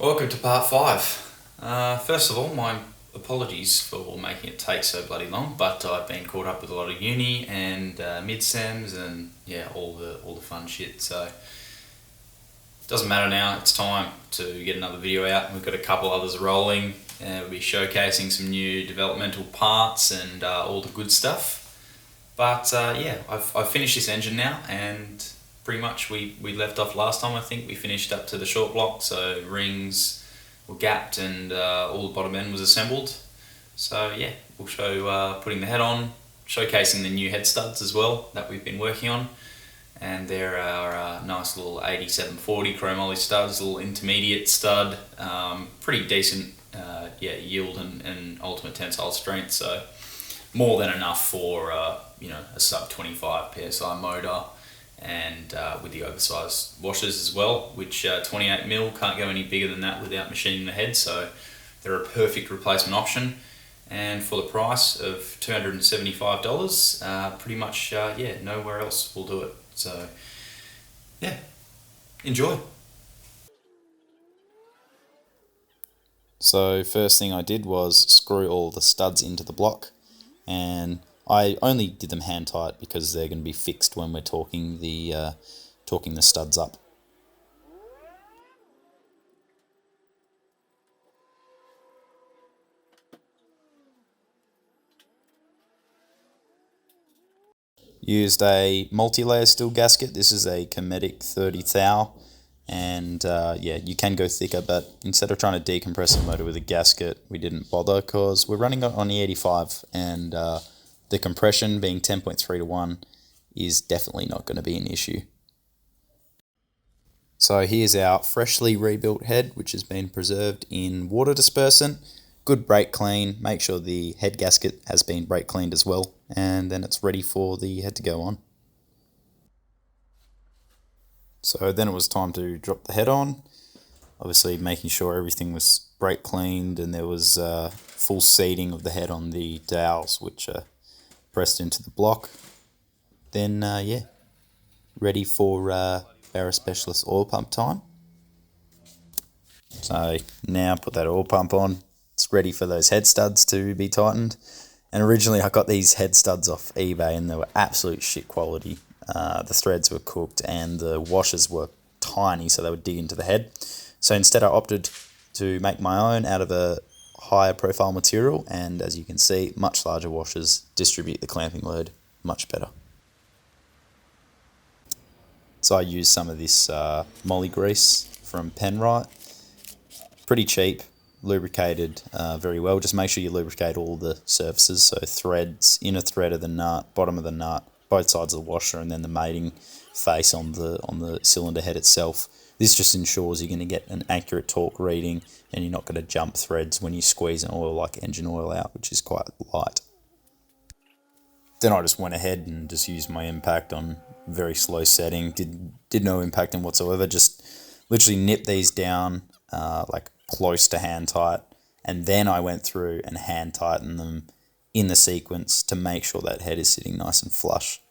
Welcome to part 5. First of all, my apologies for making it take so bloody long, but I've been caught up with a lot of uni and mid-sems and all the fun shit. So it doesn't matter now. It's time to get another video out. We've got a couple others rolling. We'll be showcasing some new developmental parts and all the good stuff. But I've finished this engine now, and pretty much we left off last time. I think we finished up to the short block, so rings were gapped and all the bottom end was assembled. So yeah, we'll show putting the head on, showcasing the new head studs as well that we've been working on. And there are nice little 8740 chromoly studs, little intermediate stud, pretty decent yield and ultimate tensile strength, so more than enough for a sub 25 psi motor, and with the oversized washers as well, which 28mm can't go any bigger than that without machining the head, so they're a perfect replacement option. And for the price of $275, pretty much nowhere else will do it. So yeah, enjoy. So first thing I did was screw all the studs into the block, and I only did them hand tight because they're going to be fixed when we're torquing the studs up. Used a multi-layer steel gasket. This is a Cometic 30 thou, and you can go thicker, but instead of trying to decompress the motor with a gasket, we didn't bother because we're running it on the 85, and the compression being 10.3 to 1 is definitely not going to be an issue. So here's our freshly rebuilt head, which has been preserved in water dispersant. Good brake clean, make sure the head gasket has been brake cleaned as well, and then it's ready for the head to go on. So then it was time to drop the head on, obviously making sure everything was brake cleaned and there was full seating of the head on the dowels, which are pressed into the block. Then ready for Barra Specialist oil pump time. So now put that oil pump on. It's ready for those head studs to be tightened. And originally I got these head studs off eBay and they were absolute shit quality. The threads were cooked and the washers were tiny, so they would dig into the head. So instead I opted to make my own out of a higher profile material, and as you can see, much larger washers distribute the clamping load much better. So I used some of this molly grease from Penrite. Pretty cheap, lubricated very well. Just make sure you lubricate all the surfaces, so threads, inner thread of the nut, bottom of the nut, both sides of the washer, and then the mating face on the cylinder head itself. This just ensures you're going to get an accurate torque reading and you're not going to jump threads when you squeeze an oil like engine oil out, which is quite light. Then I just went ahead and just used my impact on very slow setting. Did no impacting whatsoever, just literally nipped these down like close to hand tight, and then I went through and hand tightened them in the sequence to make sure that head is sitting nice and flush.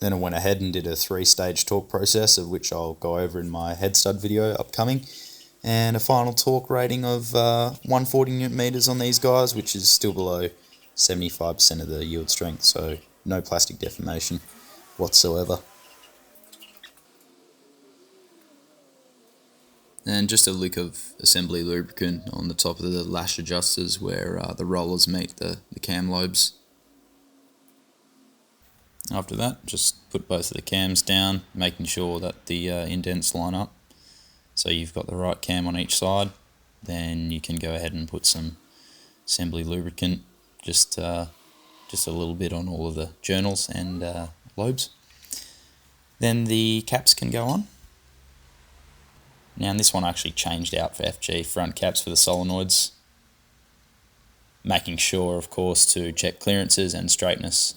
Then I went ahead and did a 3-stage torque process, of which I'll go over in my head stud video upcoming, and a final torque rating of 140 Newton meters on these guys, which is still below 75% of the yield strength, so no plastic deformation whatsoever. And just a lick of assembly lubricant on the top of the lash adjusters where the rollers meet the cam lobes. After that, just put both of the cams down, making sure that the indents line up. So you've got the right cam on each side. Then you can go ahead and put some assembly lubricant, just a little bit on all of the journals and lobes. Then the caps can go on. Now, this one I actually changed out for FG front caps for the solenoids, making sure, of course, to check clearances and straightness.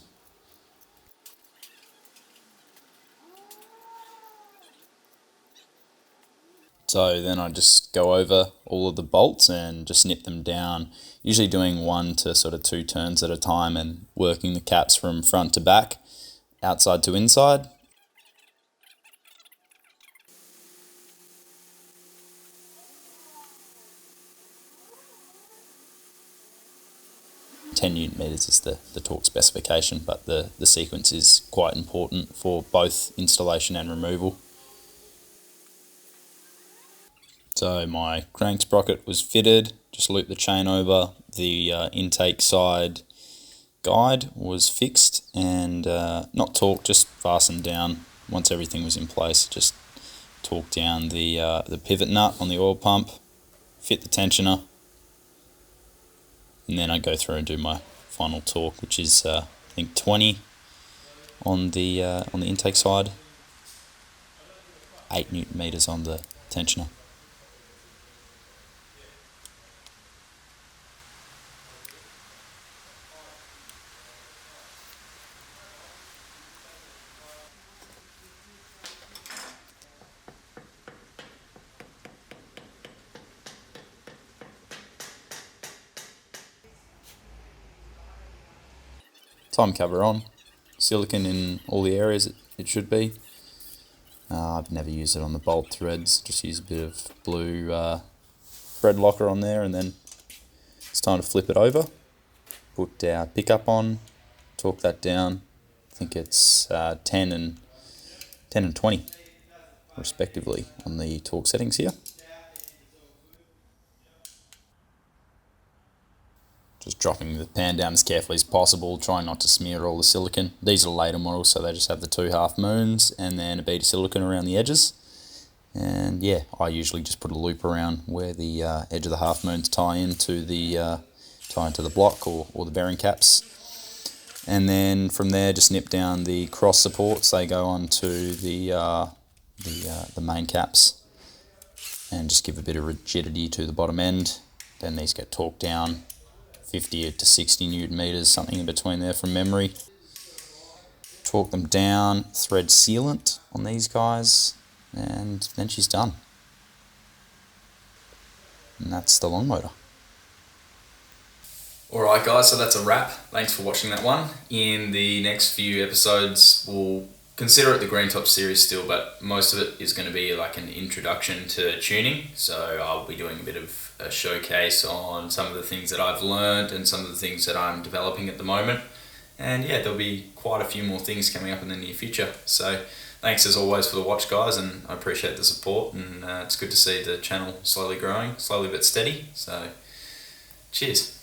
So then I just go over all of the bolts and just snip them down, usually doing 1 to sort of 2 turns at a time and working the caps from front to back, outside to inside. (10 Nm is the torque specification, but the sequence is quite important for both installation and removal. So my crank sprocket was fitted, just looped the chain over, the intake side guide was fixed and not torqued, just fastened down. Once everything was in place, just torqued down the pivot nut on the oil pump, fit the tensioner, and then I go through and do my final torque, which is I think 20 on the intake side, 8 Nm on the tensioner. Time cover on, silicone in all the areas it should be. I've never used it on the bolt threads, just use a bit of blue thread locker on there, and then it's time to flip it over. Put our pickup on, torque that down. I think it's 10 and 20 respectively on the torque settings here. Just dropping the pan down as carefully as possible, trying not to smear all the silicone. These are later models, so they just have the 2 half moons and then a bead of silicone around the edges. And yeah, I usually just put a loop around where the edge of the half moons tie into the block or the bearing caps. And then from there, just nip down the cross supports. They go onto the main caps and just give a bit of rigidity to the bottom end. Then these get torqued down 50 to 60 Nm, something in between there from memory. Torque them down, thread sealant on these guys, and then she's done. And that's the long motor. Alright guys, so that's a wrap. Thanks for watching that one. In the next few episodes, we'll consider it the Greentop series still, but most of it is going to be like an introduction to tuning. So I'll be doing a bit of a showcase on some of the things that I've learned and some of the things that I'm developing at the moment. And yeah, there'll be quite a few more things coming up in the near future. So thanks as always for the watch, guys, and I appreciate the support, and it's good to see the channel slowly growing, slowly but steady. So cheers.